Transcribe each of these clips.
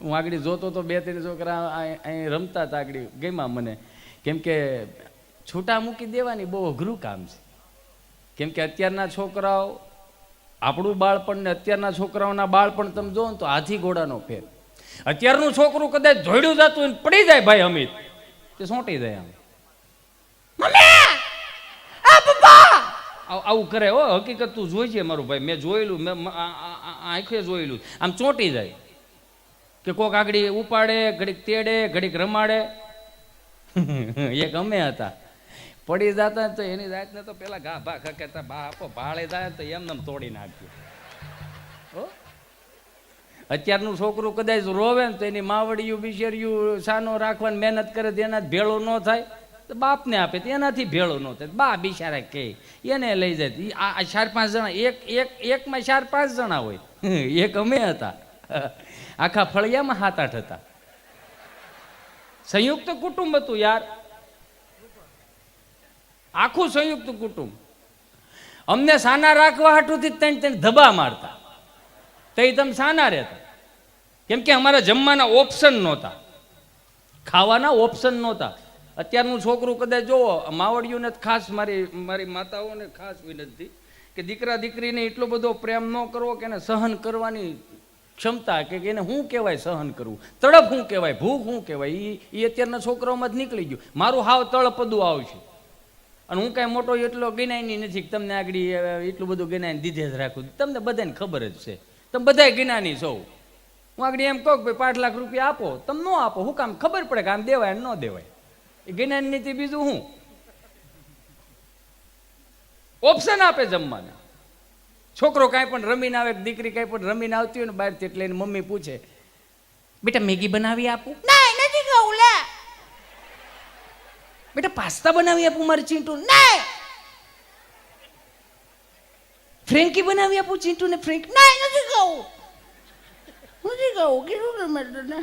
હું આગળ જોતો તો 2-3 છોકરા અહીં રમતા હતા, આગળ ગેમમાં મને. કેમ કે છૂટા મૂકી દેવાની બહુ અઘરું કામ છે. કેમ કે અત્યારના છોકરાઓ, આપણું બાળપણ ને અત્યારના છોકરાઓના બાળપણ તમે જો ને તો હાથી ઘોડાનો ફેર. અત્યારનું છોકરું કદાચ ધોડ્યું જતું પડી જાય ભાઈ અમિત, તે સોંટી જાય આમ, આવું કરે. હો હકીકત તું જોઈ છે મારું ભાઈ, મેં જોયેલું, મેં આંખે જોયેલું. આમ ચોંટી જાય કે કોક આગળ ઉપાડે, ઘડીક તેડે, ઘડીક રમાડે. એક અમે હતા, પડી જતા તો એની જાતને તો પેલા ઘા ભા ખકેતા, બા આપો ભાળે જાય તો એમને તોડી નાખ્યું. અત્યારનું છોકરું કદાચ રોવે ને તો એની માવડિયું બિશેરિયું સાનો રાખવાની મહેનત કરે તો એના ભેળું ન થાય, તો બાપને આપે તો એનાથી ભેળું ન થાય. બા બિચારા કે એને લઈ જાય. આ 4-5 જણા એકમાં 4-5 જણા હોય. એક અમે હતા, આખા ફળિયામાં 7-8 હતા. સંયુક્ત કુટુંબ હતું યાર, આખું સંયુક્ત કુટુંબ. અમને સાના રાખવા હાટુથી 3 ધબા મારતા, તો એ તમે સાના રહેતા. કેમ કે અમારા જમવાના ઓપ્શન નહોતા, ખાવાના ઓપ્શન નહોતા. અત્યારનું છોકરું કદાચ જોવો, માવડિયુંને ખાસ મારી માતાઓને ખાસ વિનંતી કે દીકરા દીકરીને એટલો બધો પ્રેમ ન કરવો કે એને સહન કરવાની ક્ષમતા, કે એને શું કહેવાય સહન કરવું, તડપ શું કહેવાય, ભૂખ શું કહેવાય, એ અત્યારના છોકરાઓમાં જ નીકળી ગયું. મારું હાવ તળપદું આવશે અને હું કાંઈ મોટો એટલો જ્ઞાની નથી કે તમને આગળ એટલું બધું જ્ઞાન દીધે જ રાખું. તમને બધાને ખબર જ છે, તમે બધા જ્ઞાની છો. હું આગળ એમ કહું કે ભાઈ 5 લાખ રૂપિયા આપો, તમે ન આપો, હું કામ ખબર પડે કે આમ દેવાય ન દેવાય. એ જ્ઞાન નીતિ બીજું હું ઓપ્શન આપે જમવાના. છોકરો કાંઈ પણ રમીને આવે, દીકરી કાંઈ પણ રમીને આવતી હોય ને બહારથી, એટલે એની મમ્મી પૂછે, બેટા મેગી બનાવી આપું? ના, નથી ખાવું. લે બેટા પાસ્તા બનાવી આપું મારે ચીંટુ? ના. ફ્રેન્કી બનાવી આપું ચીંટુ ને? ફ્રેન્ક? ના, નથી ખાવું. નથી ખાવું કીધું ને મેં તને.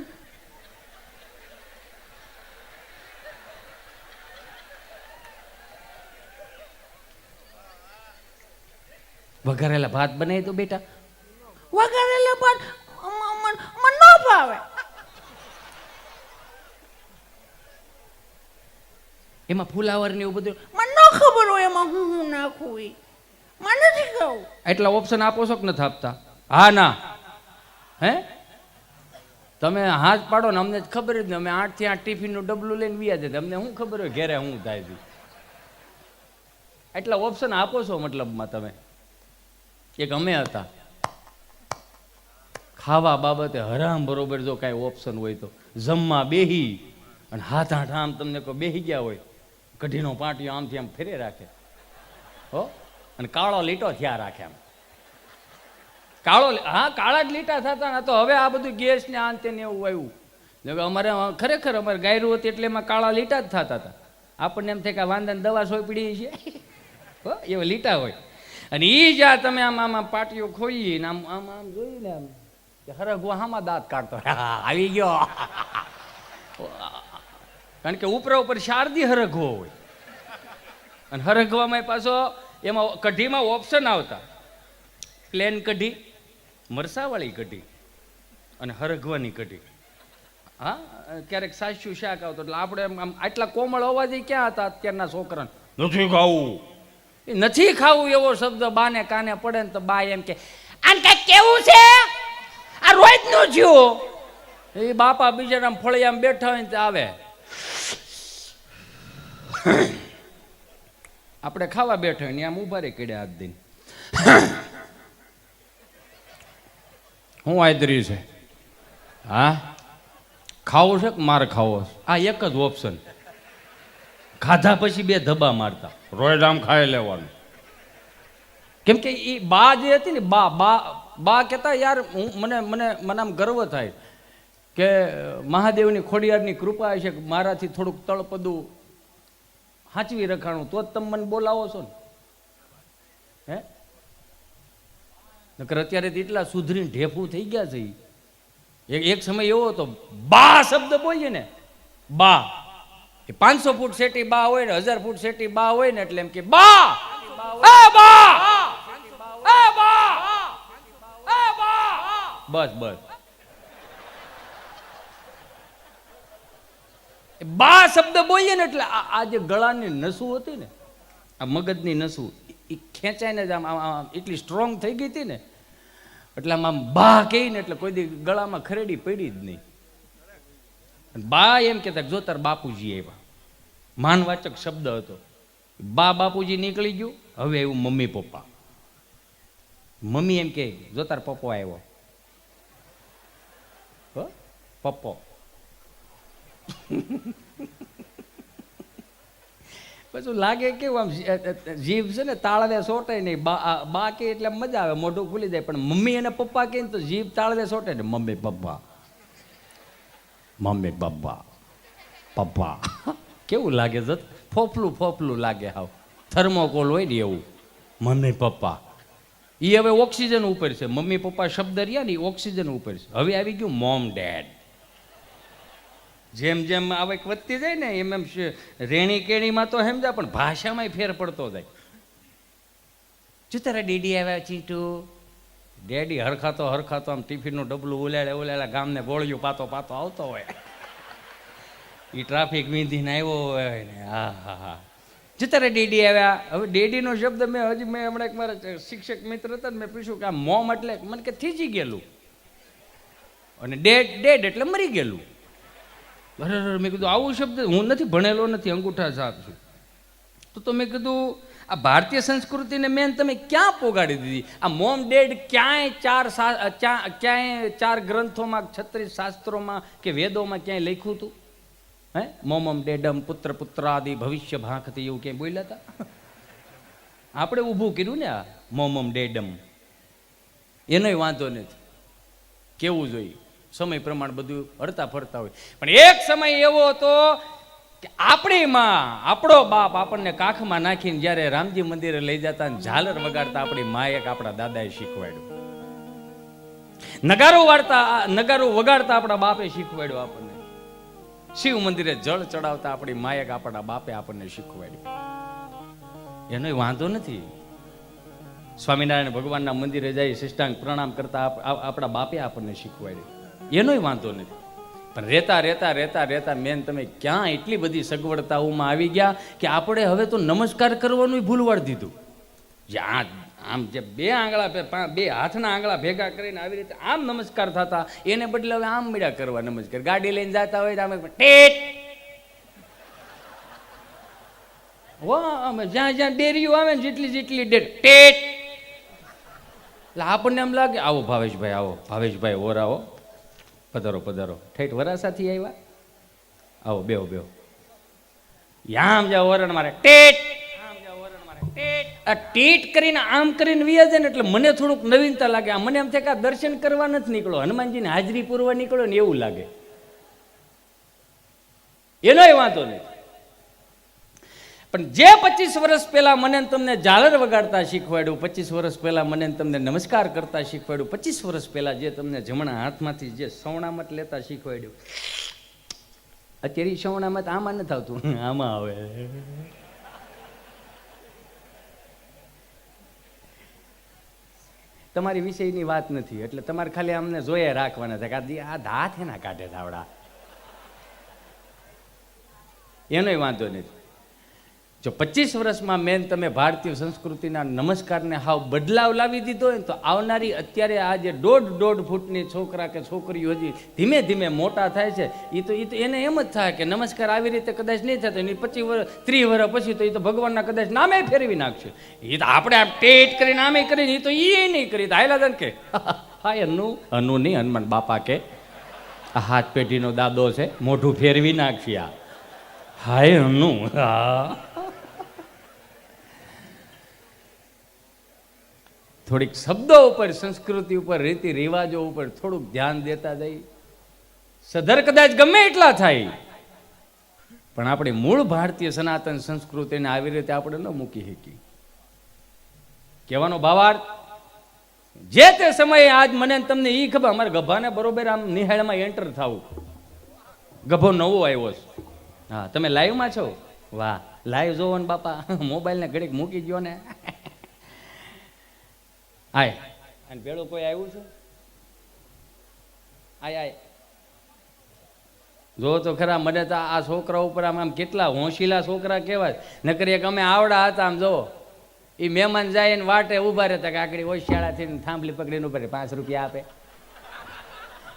વઘારેલા ભાત બનાવી તો બેટા? વઘારેલા ભાત મને ન ભાવે. એમાં ફુલાવર ને એવું બધું મને ન ખબર હોય એમાં હું નાખું, એ મને નથી ખાવું. એટલા ઓપ્શન આપો છો કે નથી આપતા? હા ના? હે તમે હાથ પાડો ને અમને ખબર જ ને. અમે 8 થી 8 ટિફિનનું ડબલું લઈને વ્યા જતા, અમને શું ખબર હોય ઘેરે શું થાય છે. એટલા ઓપ્શન આપો છો મતલબમાં તમે. એક અમે હતા, ખાવા બાબતે હરામ બરોબર જો કાંઈ ઓપ્શન હોય તો જમવા બેહી અને 7-8 આમ તમને કોઈ બેહી ગયા હોય, કઢીનો પાટિયો આમથી આમ ફેરે રાખે હો, અને કાળો લીટો થયા રાખે આમ. કાળા જ લીટા થતા ને. તો હવે આ બધું ગેસ ને આંતે ને એવું આવ્યું. અમારે ખરેખર અમારે ગાયરું હતી એટલે એમાં કાળા લીટા જ થતા હતા. આપણને એમ થાય કે વાંદાને દવા સોય પડી છે હો, એવા લીટા હોય. અને એ જ્યાં તમે આમ આમ પાટીઓ ખોઈ ને આમ આમ આમ જોઈને આમ હરગવા હામાં દાંત કાઢતો આવી ગયો. કારણ કે ઉપર શારદી હરગવો હોય, અને હરગવામાં પાછો એમાં કઢીમાં ઓપ્શન આવતા, પ્લેન કઢી, મરસાવાળી કઢી અને હરગવાની કઢી. હા, ક્યારેક સાસ્યું શાક આવતો. એટલે આપણે આમ આટલા કોમળ અવાજ ક્યાં હતા અત્યારના છોકરાને? નથી ખાવું, નથી ખાવું એવો શબ્દ બાને કાને પડે ને તો બા એમ કે આને કઈ કેવું છે, આ રોજ નું થયું. એ બાપા બિચારા ફળિયામાં બેઠા હોય ને આવે, આપણે ખાવા બેઠા હોય ને આમ ઉભા રે કેડે હાથ દઈને. હું આદરી છે? હા, ખાવું છે કે મારે ખાવો છે? આ એક જ ઓપ્શન. ખાધા પછી 2 ધબા મારતા, રોજ આમ ખાઈ લેવાનું. કેમ કે એ બા જે હતી ને, બા કહેતા યાર મને આમ ગર્વ થાય કે મહાદેવની ખોડિયારની કૃપા છે કે મારાથી થોડુંક તળપદું સાચવી રખાણું, તો જ તમે મને બોલાવો છો ને. હે નકર અત્યારે એટલા સુધરીને ઢેફું થઈ ગયા છે. એક સમય એવો હતો, બા શબ્દ બોલીએ ને, બા એ 500 ફૂટ સેટી બા હોય ને, 1000 ફૂટ સેટી બા હોય ને, એટલે એમ કે બા, એ બા, એ બા, એ બા, બસ બસ. બા શબ્દ બોલીએ ને એટલે આ જે ગળાની નસું હતી ને, આ મગજની નસું એ ખેંચાઈને જ આમ એટલી સ્ટ્રોંગ થઈ ગઈ હતી ને, એટલે આમ બા કહી ને એટલે કોઈ દી ગળામાં ખરેડી પડી જ નહીં. બા એમ કહેતા જો તાર બાપુજી આવ્યા, માનવાચક શબ્દ હતો. બા બાપુજી નીકળી ગયું, હવે એવું મમ્મી પપ્પા. મમ્મી એમ કે જો તાર પપ્પો આવ્યો, પપ્પો. પછી લાગે કેવું આમ જીભ છે ને તાળવે સોટે નહીં. બા કે એટલે મજા આવે, મોઢું ખુલી જાય. પણ મમ્મી અને પપ્પા કે તો જીભ તાળવે સોટે ને, મમ્મી પપ્પા, મમ્મી પપ્પા, પપ્પા. કેવું લાગે છે? ફોફલું ફોફલું લાગે. હાવ થર્મોકોલ હોય ને એવું. મમ્મી પપ્પા એ હવે ઓક્સિજન ઉપર છે. મમ્મી પપ્પા શબ્દ રહ્યા ને એ ઓક્સિજન ઉપર છે. હવે આવી ગયું મોમ ડેડ. જેમ જેમ આવક વધતી જાય ને એમ એમ રેણી કેણીમાં તો સમજા, પણ ભાષામાં ફેર પડતો જાય. જો તારા ડેડી આવ્યા ચીટુ. ડેડી હરખાતો આમ ટિફિનનું ડબલું ઉલાડે ગામને ગોળિયું પાતો પાતો આવતો હોય. એ ટ્રાફિક વીંધીને આવ્યો હોય ને. હા હા હા. જો તારા ડેડી આવ્યા. હવે ડેડીનો શબ્દ મેં હમણાં એક મારા શિક્ષક મિત્ર હતા ને, મેં પૂછ્યું કે આ મોમ એટલે, મને કે થીજી ગયેલું, અને ડેડ એટલે મરી ગયેલું. બરાબર. મેં કીધું આવું શબ્દ હું નથી ભણેલો નથી, અંગૂઠા છાપ છું. તો મેં કીધું આ ભારતીય સંસ્કૃતિને મેન તમે ક્યાં પોગાડી દીધી? આ મોમ ડેડ ક્યાંય ચાર ગ્રંથોમાં, 36 શાસ્ત્રોમાં કે વેદોમાં ક્યાંય લખ્યું હતું? હે મોમમ ડેડમ પુત્ર પુત્રાદિ ભવિષ્ય ભાંખતી એવું ક્યાંય બોલ્યા હતા? આપણે ઊભું કર્યું ને આ મોમમ ડેડમ. એનોય વાંધો નથી, કેવું જોઈએ સમય પ્રમાણે બધું હરતા ફરતા હોય. પણ એક સમય એવો હતો કે આપણી માં, આપણો બાપ આપણને કાખમાં નાખીને જ્યારે રામજી મંદિરે લઈ જતા ને ઝાલર વગાડતા આપણી માએ આપણા દાદાએ શીખવાડ્યું. નગારું વગાડતા આપણા બાપે શીખવાડ્યું આપણને. શિવ મંદિરે જળ ચડાવતા આપણી માએ આપણા બાપે આપણને શીખવાડ્યું. એનો વાંધો નથી. સ્વામિનારાયણ ભગવાનના મંદિરે જઈ શિષ્ટાંગ પ્રણામ કરતા આપણા બાપે આપણને શીખવાડ્યું. એનોય વાંધો નથી. પણ રહેતા મેન તમે ક્યાં એટલી બધી સગવડતાઓમાં આવી ગયા કે આપણે હવે તો નમસ્કાર કરવાનું ભૂલવાડી દીધું. જે આમ જે બે હાથના આંગળા ભેગા કરીને આવી રીતે આમ નમસ્કાર થતા, એને બદલે હવે આમ મળ્યા કરવા નમસ્કાર. ગાડી લઈને જતા હોય તો આમ ટેટ, જ્યાં ડેરીઓ આવે ને જેટલી ડેટ ટેટ. એટલે આપણને એમ લાગે આવો ભાવેશભાઈ, આવો ભાવેશભાઈ, ઓરાવો, પધારો ઠેઠ વરાસાથી આવ્યા, આવો બેહો. આમ જ્યાં ઓરણ મારે ટેટ, આ ટેટ કરીને આમ કરીને વ્યાજે ને એટલે મને થોડુંક નવીનતા લાગે. મને એમ થાય કે આ દર્શન કરવા નથી નીકળો, હનુમાનજીને હાજરી પૂરવા નીકળો ને એવું લાગે. એનોય વાંધો નહીં. પણ જે 25 વર્ષ પહેલા મને તમને ઝાલર વગાડતા શીખવાડ્યું, 25 વર્ષ પહેલા મને તમને નમસ્કાર કરતા શીખવાડ્યું, 25 વર્ષ પહેલા જે તમને જમણા હાથમાંથી જે સવણામત લેતા શીખવાડ્યું, અત્યારે સવણામત આમાં નથી આવતું, આમાં આવે. તમારી વિષયની વાત નથી એટલે તમારે ખાલી અમને જોયા રાખવાના છે કે આ દાંત એના કાઢે ધાવડા. એનોય વાંધો નથી. જો 25 વર્ષમાં મેન તમે ભારતીય સંસ્કૃતિના નમસ્કારને હાવ બદલાવ લાવી દીધો હોય ને, તો આવનારી અત્યારે આ જે દોઢ ફૂટની છોકરા કે છોકરીઓ હજી ધીમે ધીમે મોટા થાય છે, એ તો એને એમ જ થાય કે નમસ્કાર આવી રીતે કદાચ નહીં થતો, એની 25 વર્ષ 30 વર્ષ પછી તો એ તો ભગવાનના કદાચ નામે ફેરવી નાખશે. એ તો આપણે આમ ટેટ કરીને આમે કરીને એ તો એ નહીં કરી હાયલા દન કે હા અનુ નહીં, હનુમાન બાપા કે આ હાથ પેઢીનો દાદો છે, મોઢું ફેરવી નાખશે આ હાય અનુ. હા થોડીક શબ્દો ઉપર, સંસ્કૃતિ ઉપર, રીતિ રિવાજો ઉપર થોડુંક ધ્યાન દેતા જઈ. સધર કદાચ ગમે એટલા થાય, પણ આપણી મૂળ ભારતીય સનાતન સંસ્કૃતિને આવી રીતે આપણે ન મૂકી શકીએ. કહેવાનો ભાવાર્થ, જે તે સમયે આજ મને તમને એ ખબર, અમારે ગભાને બરોબર આમ નિહાળમાં એન્ટર થવું. ગભો નવો આવ્યો છે. હા, તમે લાઈવમાં છો? વાહ, લાઈવ જોવો ને બાપા, મોબાઈલને ઘડીક મૂકી ગયો ને. આય અને પેલું કોઈ આવ્યું છે? આય જો તો ખરા, મને તો આ છોકરા ઉપર આમ કેટલા હોશિલા છોકરા કહેવાય. નકર એક અમે આવડા હતા, આમ જો એ મહેમાન જાય ને વાટે ઊભા રહેતા કે આકડી હોશિયાળાથી થાંભલી પકડીને ઊભા રહે, 5 રૂપિયા આપે.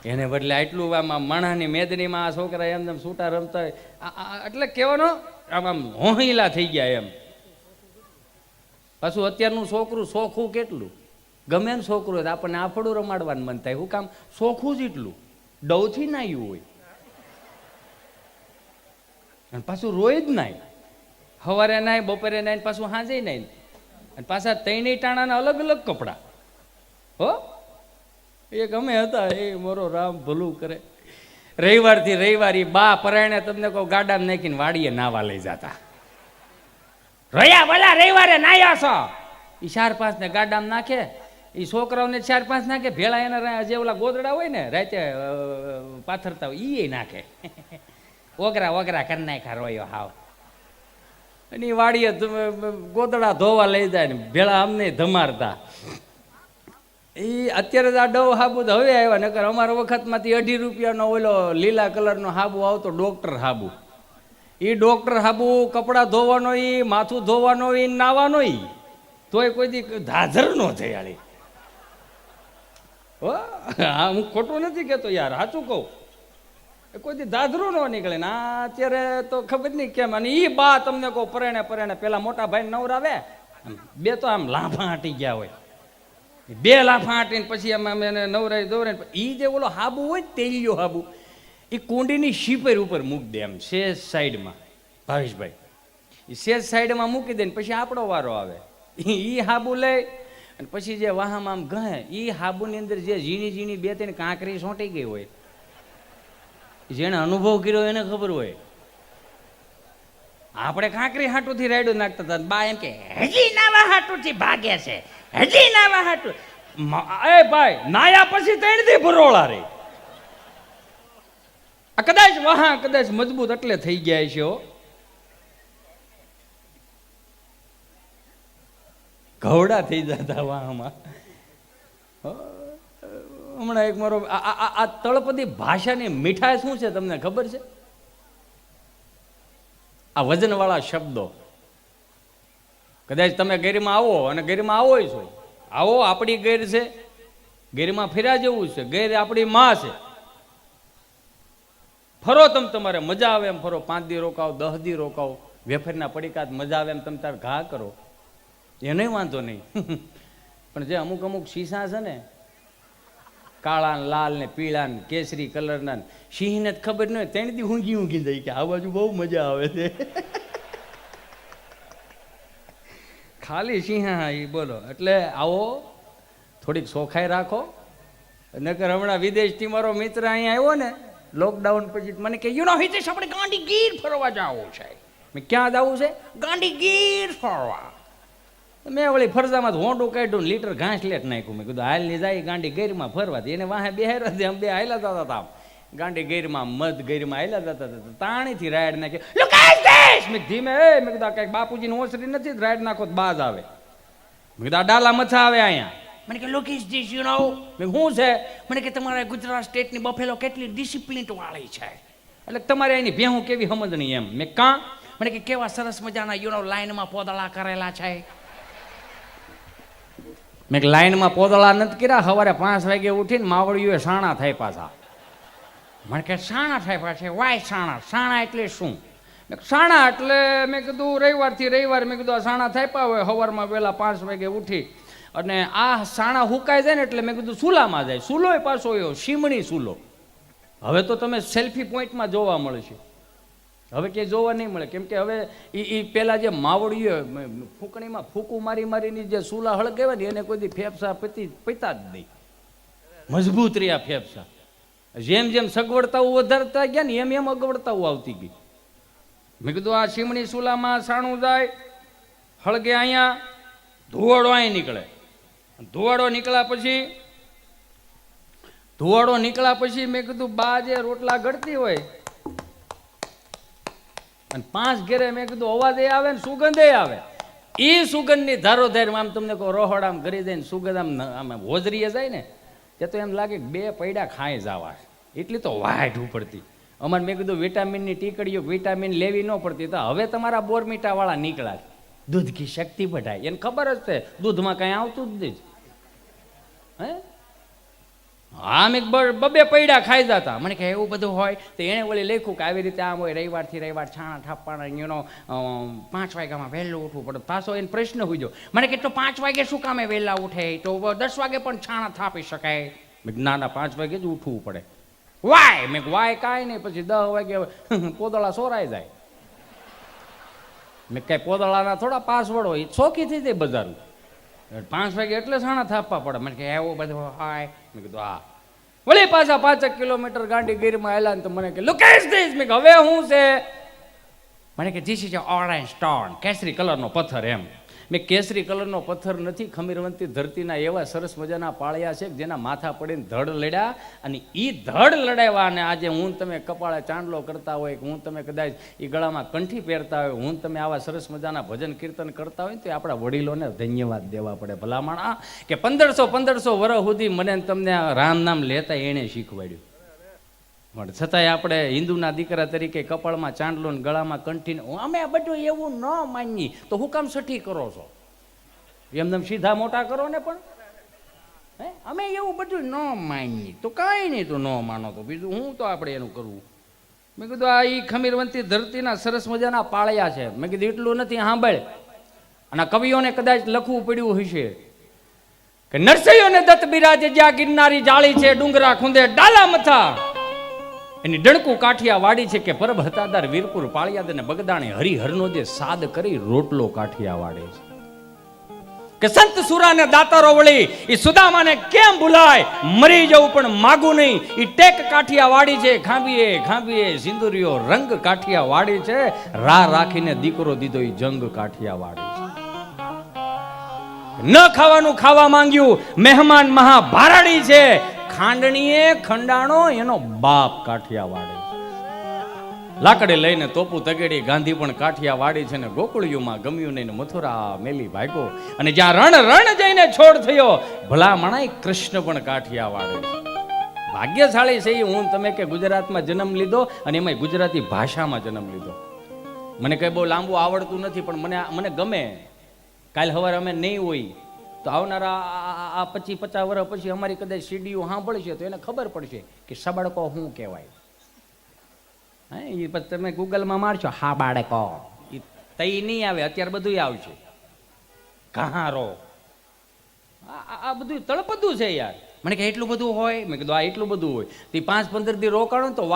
એને બદલે આટલું આમ માણસની મેદનીમાં આ છોકરા એમ છૂટા રમતા હોય. એટલે કહેવાનો આમ આમ હોહીલા થઈ ગયા એમ. પાછું અત્યારનું છોકરું સોખું કેટલું, ગમે એમ છોકરું હોય આપણને આફડું રમાડવાનું મન થાય. શું કામ? સોખું જ એટલું, ડવથી નાયું હોય અને પાછું રોય જ નાય. સવારે નાય, બપોરે નાય, પાછું સાંજે નાય. અને પાછા ત્રણેય ટાણાના અલગ અલગ કપડા. હો, એક અમે હતા, એ મારો રામ ભલું કરે, રવિવારથી રવિવાર બા પરાયણે તમને કહું ગાડામાં નાખીને વાડીએ નાવા લઈ જતા. રહ્યા ભલા રવિવારે નાયા છો, એ 4-5 ને ગાડામાં નાખે, એ છોકરાઓને 4-5 નાખે, ભેળા એના જે ઓલા ગોદડા હોય ને રાતે પાથરતા હોય એ નાખે. ઓગરા ઓગરા કરી નાખ્યા રોયો હાવ. અને એ વાડીએ ગોદડા ધોવા લઈ જાય ને ભેળા અમને ધમારતા. એ અત્યારે જ આ ડવ હાબુ તો હવે આવ્યા, નકર અમારા વખતમાંથી 2.5 રૂપિયાનો ઓલો લીલા કલરનો હાબુ આવતો, ડોક્ટર હાબુ. એ ડોક્ટર હાબુ કપડાં ધોવાનો, એ માથું ધોવાનો, એ નાવાનો, એ તોય કોઈ દી ધાધર નો થયાળી. હો, હા, હું ખોટું નથી કહેતો યાર, સાચું કહું. કોઈ દી ધાધરું ન નીકળે ને આ અત્યારે તો ખબર નહીં કેમ. અને એ બા તમને કહું પરેણે પરેણે પેલા મોટા ભાઈ નવરાવે, 2 તો આમ લાફા હાટી ગયા હોય, 2 લાફા હાટીને પછી આમ એને નવરાઈ દોરાય. એ જે ઓલો હાબુ હોય તેલિયો હાબુ, એ કુંડીની શીપર ઉપર મૂકી દે, એમ સેજ સાઈડમાં. ભાવેશભાઈ એ સેજ સાઈડમાં મૂકી દે ને પછી આપણો વારો આવે. એ હાબુ લઈ અને પછી જે વાહમાં આમ ગહે, એ હાબુની અંદર જે ઝીણી ઝીણી 2-3 કાંકરી સોંટી ગઈ હોય, જેને અનુભવ કર્યો એને ખબર હોય. આપણે કાંકરી હાટુથી રાયડું નાખતા હતા, બા એમ કે હજી નાવા હાટુથી ભાગે છે, હજી નાવા હાટું. એ ભાઈ નાયા પછી 3 દી ભરોળા રે. આ કદાચ વાહ કદાચ મજબૂત એટલે થઈ ગયા છે. ઘવડા થઈ જતા વાહમાં. હમણાં એક મારો આ તળપદી ભાષાની મીઠાઈ શું છે તમને ખબર છે? આ વજનવાળા શબ્દો. કદાચ તમે ગેરમાં આવો અને ગેરમાં આવો છો, આવો આપણી ગેર છે, ગેરમાં ફેર્યા જેવું છે, ગેર આપણી માં છે. ફરો તમે, તમારે મજા આવે એમ ફરો, 5 દી રોકાવો, 10 દી રોકાવો, વેફરના પડીકાત મજા આવે એમ તમે તાર ઘા કરો, એને વાંધો નહીં. પણ જે અમુક અમુક શીશા છે ને, કાળા ને લાલ ને પીળા ને કેસરી કલરના, સિંહને જ ખબર ન હોય, 3 દી ઊંઘી ઊંઘી જાય કે આ બાજુ બહુ મજા આવે છે. ખાલી સિંહ એ બોલો. એટલે આવો થોડીક ચોખાઈ રાખો. નકર હમણાં વિદેશથી મારો મિત્ર અહીંયા આવ્યો ને લોકડાઉન પછી, મને કે યુ નો હિતેશ આપણે ગાંધીગીર ફરવા જવું છે. મેં ક્યાં જવું છે? ગાંધીગીર ફરવા. મેં વળી ફરજામાં હોંડું કાઢ્યું, લીટર ઘાસ લેટ નાખ્યું. મેં કીધું હાલ ની જાય ગાંધીગીરમાં ફરવા. એને વાહે બેહાર્યા હતી, અમે 2 હાલ્યા જતા હતા ગાંધીગીરમાં, મધગીરમાં હાલ્યા જતા હતા. તાણીથી રાયડ નાખી. મેં ધીમે, મેં કીધું કઈક બાપુજીની ઓસરી નથી, રાયડ નાખો તો બાજ આવે. મેં કીધું આ ડાલા મથા આવે અહીંયા. મને કે લોક ઇઝ ધીસ યુ નો. મેં શું છે? મને કે તમારા ગુજરાત સ્ટેટની બફેલો કેટલી ડિસિપ્લિન વાળી છે, એટલે તમારે એની ભેહું કેવી સમજણી એમ. મેં કાં? મને કે કેવા સરસ મજાના યુ નો લાઈનમાં પોદળા કરેલા છે. મેં લાઈનમાં પોદળા નથી કર્યા, સવારે 5 વાગે ઉઠીને માવડીઓએ સાણા થાય પાછા. મને કે સાણા થાય પાછા? વાય સાણા? સાણા એટલે શું? સાણા એટલે મેં કીધું રવિવારથી રવિવાર, મેં કીધું આ સાણા થાય હોય, સવારમાં વહેલા 5 વાગે ઉઠી અને આ સાણા હુકાઈ જાય ને એટલે મેં કીધું ચૂલામાં જાય. ચૂલો પાછો એવો શીમણી ચૂલો. હવે તો તમે સેલ્ફી પોઈન્ટમાં જોવા મળશે, હવે ક્યાંય જોવા નહીં મળે. કેમ કે હવે એ પેલા જે માવડીઓ ફૂંકણીમાં ફૂંકું મારી મારીની જે ચૂલા હળગાવ્યા ને એને કોઈ દી ફેફસા પીતા જ નહીં, મજબૂત રહ્યા ફેફસા. જેમ જેમ સગવડતાઓ વધારતા ગયા ને એમ એમ અગવડતાઓ આવતી ગઈ. મેં કીધું આ શીમણી ચૂલામાં સાણું જાય, હળગે, અહીંયા ધુવાડો અહીં નીકળે. ધુવાડો નીકળ્યા પછી મેં કીધું બા જે રોટલા ઘડતી હોય અને 5 ઘેરે મેં કીધું અવાજ એ આવે ને સુગંધ એ આવે. એ સુગંધની ધારોધાર આમ તમને કહો રોહડામ કરી દે ને સુગંધ આમ હોજરીએ જાય ને તે તો એમ લાગે કે 2 પૈડા ખાઈ જવા, એટલી તો વાઢ ઉપડતી. અમારે મેં કીધું વિટામિનની ટીકડીઓ વિટામિન લેવી ન પડતી, તો હવે તમારા બોરમીટાવાળા નીકળ્યા છે, દૂધ કી શક્તિ બઢાય, એને ખબર જ છે દૂધમાં કંઈ આવતું જ નહીં. હે હા, મેં બબે પૈડા ખાઈ જતા. મને કે એવું બધું હોય તો એણે ઓલી લખ્યું કે આવી રીતે આમ હોય, રવિવારથી રવિવાર છાણા ઠાપવાના, 5 વાગ્યામાં વહેલું ઉઠવું પડે. પાછો એને પ્રશ્ન પૂછ્યો મને કે તો 5 વાગે શું કામે વહેલા ઉઠે, તો 10 વાગે પણ છાણા થાપી શકાય. ના ના, 5 વાગે જ ઉઠવું પડે. વાય? મેં વાય કાંઈ નહીં, પછી 10 વાગે પોદળા સોરાઈ જાય. મેં કાંઈ પોદળાના થોડા પાસવર્ડ હોય, શોખી થઈ જાય બજારું. 5 વાગે એટલે છાણા થાપવા પડે. મને કે એવું બધું હાય. મેં કીધું હા. વળી પાછા 5 કિલોમીટર ગાંડી ગીરમાં આવેલા ને તો મને કે લુક એટ ધીસ. મેં હવે શું છે? મને કે ધીસ ઇઝ ઓરેન્જ સ્ટોન, કેસરી કલરનો પથ્થર. એમ મેં કેસરી કલરનો પથ્થર નથી, ખમીરવંતી ધરતીના એવા સરસ મજાના પાળ્યા છે જેના માથા પડીને ધડ લડ્યા, અને એ ધડ લડાવ્યા. અને આજે હું તમે કપાળે ચાંદલો કરતા હોય, કે હું તમે કદાચ એ ગળામાં કંઠી પહેરતા હોય, હું તમે આવા સરસ મજાના ભજન કીર્તન કરતા હોય તો આપણા વડીલોને ધન્યવાદ દેવા પડે. ભલામણ કે 1500 વર્ષ સુધી મને તમને રામ નામ લેતા એણે શીખવાડ્યું. પણ છતાંય આપણે હિન્દુના દીકરા તરીકે કપાળમાં ચાંદલો ને ગળામાં કંઠીને અમે બધું એવું ન માનીએ, તો હું કામ સઠી કરો છો? એમને સીધા મોટા કરો ને. પણ હે અમે એવું બધું ન માનીએ તો કાંઈ નહીં, તો ન માનો તો બીજું હું તો આપણે એનું કરવું. મેં કીધું આ એ ખમીરવંતી ધરતીના સરસ મજાના પાળ્યા છે. મેં કીધું એટલું નથી, સાંભળ. અને કવિઓને કદાચ લખવું પડ્યું હશે કે નરસૈયોને દત્ત બિરાજે જ્યાં ગિરનારી જાળી છે, ડુંગરા ખૂંદે ડાલા મથા, એની ડણકું કાઠિયા વાડી છે, કે પરબ હતાદાર વીરપુર પાળિયાદ અને બગદાણી હરિહરનો જે સાદ કરી રોટલો કાઠિયા વાડે છે. કે સંત સુરાને દાતારો વળી એ સુદામાને કેમ ભૂલાય, મરી જવું પણ માગું નહીં. એ ટેક કાઠિયા વાડી છે, ખાંભીએ ખાંભીએ સિંદુરિયો રંગ કાઠિયા વાડી છે, રા રાખીને દીકરો દીધો એ જંગ કાઠિયા વાડી છે. ન ખાવાનું ખાવા માંગ્યું, મહેમાન મહા ભારાડી છે, ખાંડણીએ ખંડાણો એનો બાપ કાઠિયા વાડે છે. લાકડી લઈને તોપું તગેડી ગાંધી પણ કાઠિયા વાડી છે, ને ગોકુળિયુંમાં ગમ્યું નહીં, મથુરા મેલી ભાગ્યો, અને જ્યાં રણ રણ જઈને છોડ થયો, ભલા મણાય કૃષ્ણ પણ કાઠિયા વાડે છે. ભાગ્યશાળી છે હું તમે કે ગુજરાતમાં જન્મ લીધો, અને એમાં ગુજરાતી ભાષામાં જન્મ લીધો. મને કઈ બહુ લાંબુ આવડતું નથી, પણ મને ગમે. કાલ સવારે અમે નહીં હોય તો આવનારા આ 25-50 વર્ષ પછી અમારી કદાચ સીડીઓ સાંભળશે તો એને ખબર પડશે કે સબડકો શું કહેવાય. હે એ પછી તમે ગૂગલમાં મારશો હા બાળકો, એ તઈ નહીં આવે, અત્યારે બધું આવશે. કહારો આ બધું તળપદું છે યાર. મને કે એટલું બધું હોય? મેં કીધું આ એટલું બધું હોય. તે 5-15 દી રોકાણો તો